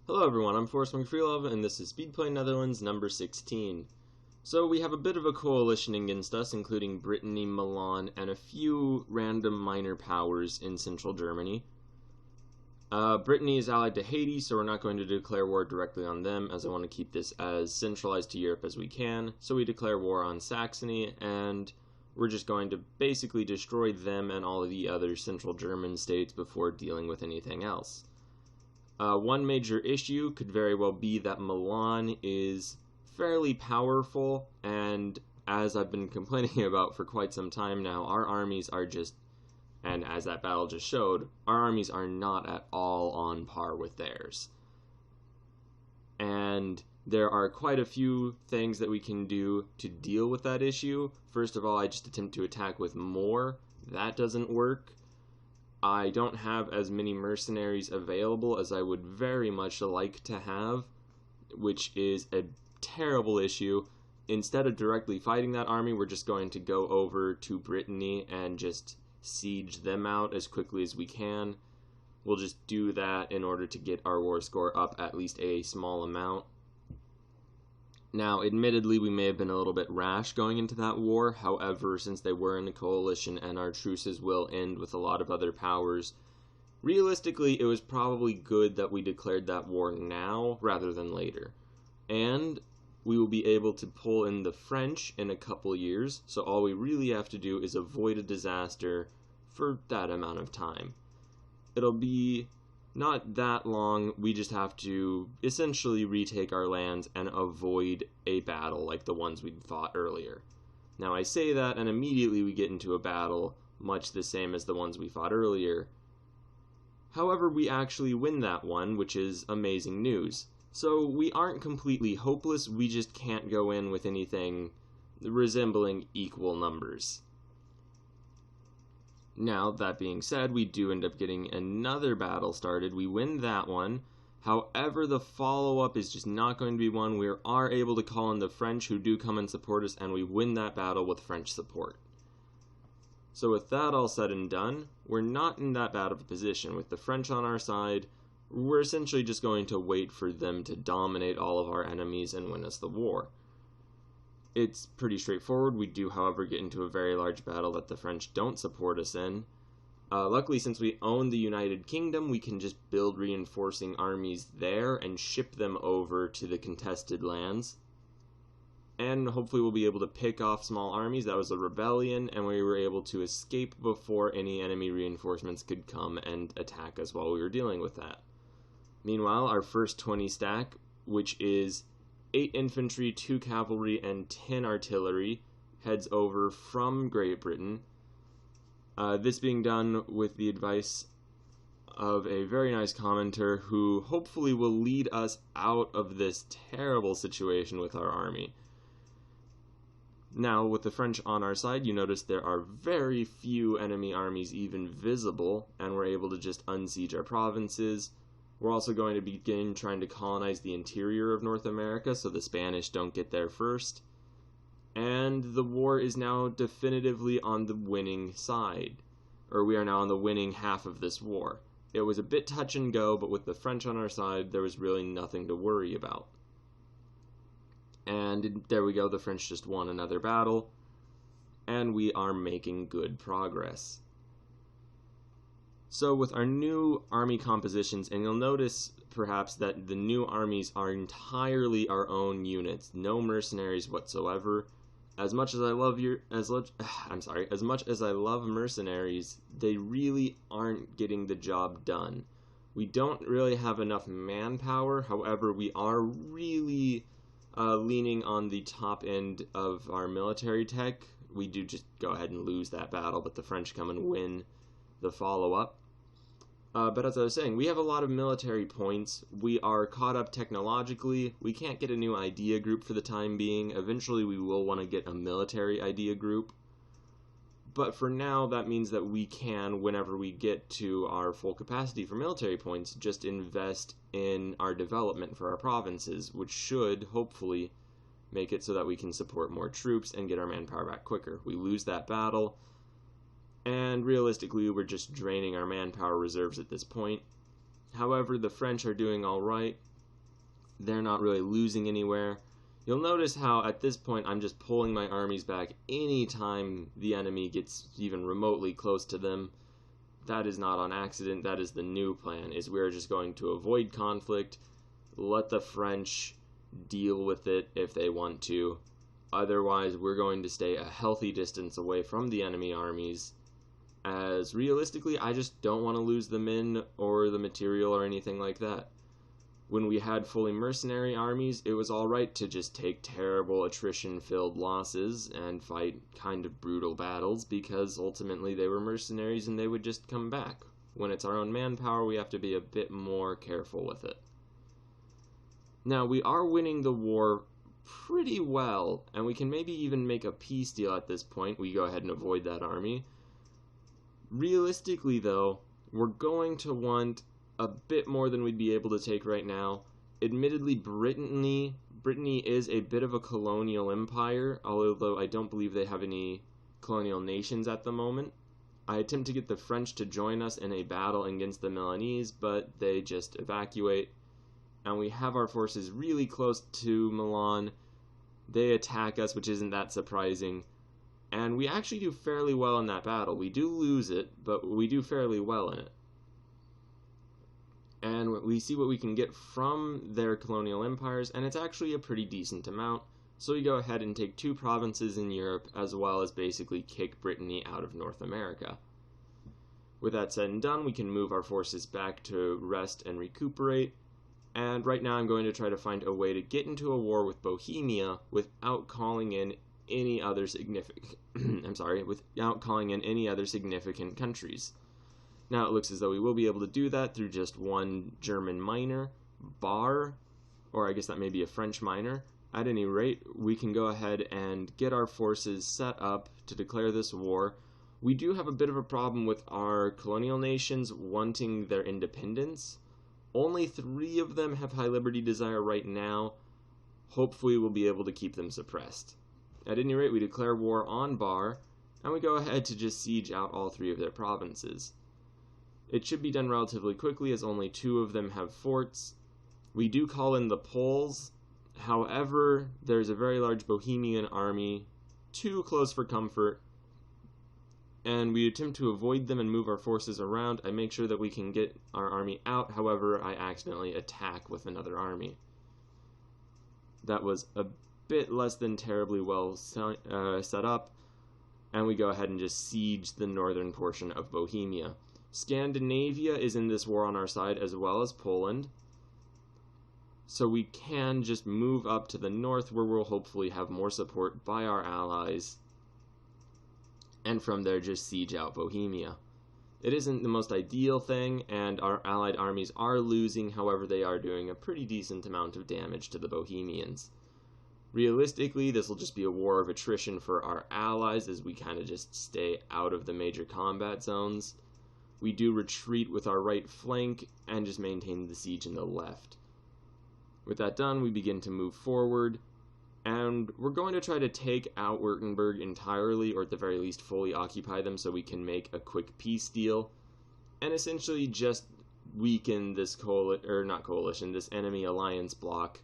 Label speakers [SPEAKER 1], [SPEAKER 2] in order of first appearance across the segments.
[SPEAKER 1] Hello everyone, I'm Forrest McFreelove, and this is Speedplay Netherlands number 16. So we have a bit of a coalition against us, including Brittany, Milan, and a few random minor powers in central Germany. Brittany is allied to Haiti, so we're not going to declare war directly on them, as I want to keep this as centralized to Europe as we can. So we declare war on Saxony, and we're just going to basically destroy them and all of the other central German states before dealing with anything else. One major issue could very well be that Milan is fairly powerful, and as I've been complaining about for quite some time now, our armies are just, and as that battle just showed, our armies are not at all on par with theirs. And there are quite a few things that we can do to deal with that issue. First of all, I just attempt to attack with more. That doesn't work. I don't have as many mercenaries available as I would very much like to have, which is a terrible issue. Instead of directly fighting that army, we're just going to go over to Brittany and just siege them out as quickly as we can. We'll just do that in order to get our war score up at least a small amount. Now, admittedly, we may have been a little bit rash going into that war. However, since they were in a coalition and our truces will end with a lot of other powers, realistically, it was probably good that we declared that war now rather than later. And we will be able to pull in the French in a couple years, so all we really have to do is avoid a disaster for that amount of time. It'll be not that long, we just have to essentially retake our lands and avoid a battle like the ones we fought earlier. Now I say that and immediately we get into a battle much the same as the ones we fought earlier. However, we actually win that one, which is amazing news. So we aren't completely hopeless, we just can't go in with anything resembling equal numbers. Now, that being said, we do end up getting another battle started. We win that one. However, the follow-up is just not going to be one. We are able to call in the French, who do come and support us, and we win that battle with French support. So with that all said and done, we're not in that bad of a position. With the French on our side, we're essentially just going to wait for them to dominate all of our enemies and win us the war. It's pretty straightforward. We do, however, get into a very large battle that the French don't support us in. Luckily, since we own the United Kingdom, we can just build reinforcing armies there and ship them over to the contested lands. And hopefully we'll be able to pick off small armies. That was a rebellion, and we were able to escape before any enemy reinforcements could come and attack us while we were dealing with that. Meanwhile, our first 20 stack, which is 8 infantry, 2 cavalry, and 10 artillery, heads over from Great Britain. This being done with the advice of a very nice commenter who hopefully will lead us out of this terrible situation with our army. Now, with the French on our side, you notice there are very few enemy armies even visible, and we're able to just unsiege our provinces. We're also going to begin trying to colonize the interior of North America so the Spanish don't get there first. And the war is now definitively on the winning side. Or we are now on the winning half of this war. It was a bit touch and go, but with the French on our side, there was really nothing to worry about. And there we go, the French just won another battle. And we are making good progress. So with our new army compositions, and you'll notice perhaps that the new armies are entirely our own units, no mercenaries whatsoever. As much as I love mercenaries, they really aren't getting the job done. We don't really have enough manpower. However, we are really leaning on the top end of our military tech. We do just go ahead and lose that battle, but the French come and win the follow-up. But as I was saying, we have a lot of military points. We are caught up technologically. We can't get a new idea group for the time being. Eventually we will want to get a military idea group. But for now, that means that we can, whenever we get to our full capacity for military points, just invest in our development for our provinces, which should, hopefully, make it so that we can support more troops and get our manpower back quicker. We lose that battle, and realistically we're just draining our manpower reserves at this point. However, the French are doing alright. they're not really losing anywhere. You'll notice how at this point I'm just pulling my armies back anytime the enemy gets even remotely close to them. That is not on accident. That is the new plan, is we're just going to avoid conflict, let the French deal with it if they want to. Otherwise, we're going to stay a healthy distance away from the enemy armies, as realistically, I just don't want to lose the men or the material or anything like that. When we had fully mercenary armies, it was alright to just take terrible attrition-filled losses and fight kind of brutal battles, because ultimately they were mercenaries and they would just come back. When it's our own manpower, we have to be a bit more careful with it. Now, we are winning the war pretty well, and we can maybe even make a peace deal at this point. We go ahead and avoid that army. Realistically, though, we're going to want a bit more than we'd be able to take right now. Admittedly, Brittany is a bit of a colonial empire, although I don't believe they have any colonial nations at the moment. I attempt to get the French to join us in a battle against the Milanese, but they just evacuate, and we have our forces really close to Milan. They attack us, which isn't that surprising, and we actually do fairly well in that battle. We do lose it, but we do fairly well in it. And we see what we can get from their colonial empires, and it's actually a pretty decent amount. So we go ahead and take 2 provinces in Europe, as well as basically kick Brittany out of North America. With that said and done, we can move our forces back to rest and recuperate. And right now I'm going to try to find a way to get into a war with Bohemia without calling in any other significant without calling in any other significant countries. Now it looks as though we will be able to do that through just one German minor, Bar, or I guess that may be a French minor. At any rate, we can go ahead and get our forces set up to declare this war. We do have a bit of a problem with our colonial nations wanting their independence. Only 3 of them have high liberty desire right now. Hopefully we'll be able to keep them suppressed. At any rate, we declare war on Bar, and we go ahead to just siege out all 3 of their provinces. It should be done relatively quickly, as only 2 of them have forts. We do call in the Poles. However, there's a very large Bohemian army, too close for comfort, and we attempt to avoid them and move our forces around. I make sure that we can get our army out. However, I accidentally attack with another army. That was a bit less than terribly well set up, and we go ahead and just siege the northern portion of Bohemia. Scandinavia is in this war on our side, as well as Poland, so we can just move up to the north, where we'll hopefully have more support by our allies, and from there just siege out Bohemia. It isn't the most ideal thing, and our allied armies are losing. However, they are doing a pretty decent amount of damage to the Bohemians. Realistically, this will just be a war of attrition for our allies, as we kind of just stay out of the major combat zones. We do retreat with our right flank and just maintain the siege in the left. With that done, we begin to move forward, and we're going to try to take out Württemberg entirely, or at the very least fully occupy them, so we can make a quick peace deal, and essentially just weaken this this enemy alliance block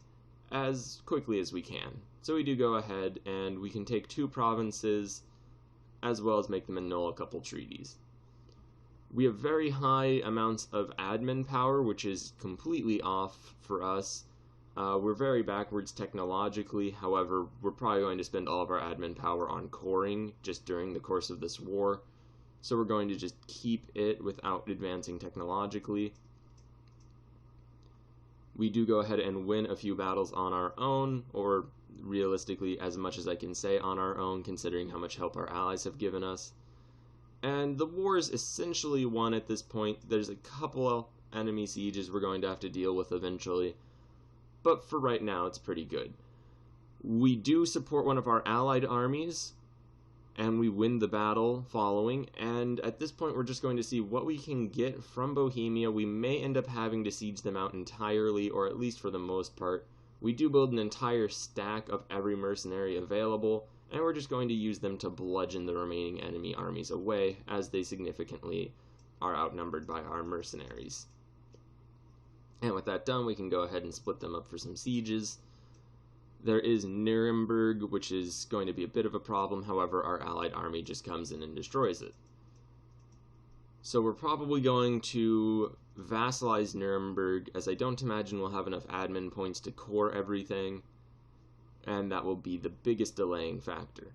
[SPEAKER 1] as quickly as we can. So we do go ahead, and we can take 2 provinces, as well as make them annul a couple treaties. We have very high amounts of admin power, which is completely off for us. We're very backwards technologically. However, we're probably going to spend all of our admin power on coring just during the course of this war. So we're going to just keep it without advancing technologically. We do go ahead and win a few battles on our own, or realistically as much as I can say on our own, considering how much help our allies have given us. And the war is essentially won at this point. There's a couple of enemy sieges we're going to have to deal with eventually, but for right now it's pretty good. We do support one of our allied armies, and we win the battle following, and at this point we're just going to see what we can get from Bohemia. We may end up having to siege them out entirely, or at least for the most part. We do build an entire stack of every mercenary available, and we're just going to use them to bludgeon the remaining enemy armies away, as they significantly are outnumbered by our mercenaries. And with that done, we can go ahead and split them up for some sieges. There is Nuremberg, which is going to be a bit of a problem. However, our allied army just comes in and destroys it. So we're probably going to vassalize Nuremberg, as I don't imagine we'll have enough admin points to core everything, and that will be the biggest delaying factor.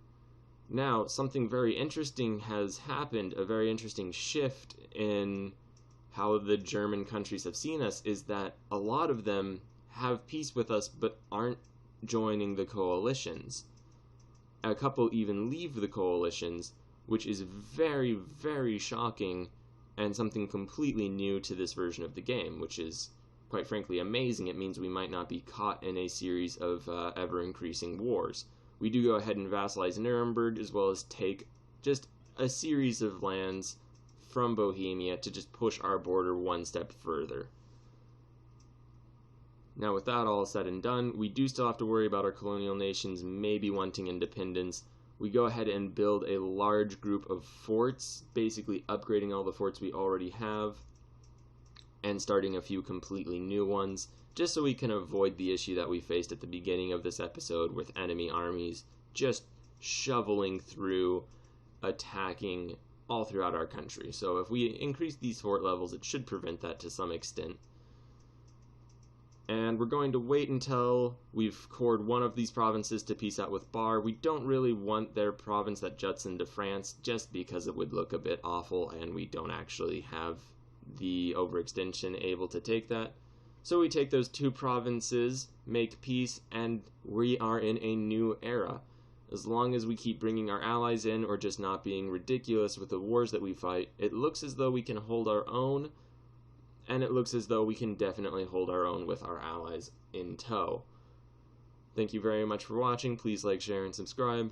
[SPEAKER 1] Now, something very interesting has happened, a very interesting shift in how the German countries have seen us, is that a lot of them have peace with us but aren't joining the coalitions. A couple even leave the coalitions, which is very, very shocking and something completely new to this version of the game, which is, quite frankly, amazing. It means we might not be caught in a series of ever-increasing wars. We do go ahead and vassalize Nuremberg, as well as take just a series of lands from Bohemia to just push our border one step further. Now, with that all said and done, we do still have to worry about our colonial nations maybe wanting independence. We go ahead and build a large group of forts, basically upgrading all the forts we already have, and starting a few completely new ones, just so we can avoid the issue that we faced at the beginning of this episode with enemy armies just shoveling through, attacking all throughout our country. So if we increase these fort levels, it should prevent that to some extent. And we're going to wait until we've cored one of these provinces to peace out with Bar. We don't really want their province that juts into France, just because it would look a bit awful, and we don't actually have the overextension able to take that. So we take those two provinces, make peace, and we are in a new era. As long as we keep bringing our allies in, or just not being ridiculous with the wars that we fight, it looks as though we can hold our own, and it looks as though we can definitely hold our own with our allies in tow. Thank you very much for watching. Please like, share, and subscribe.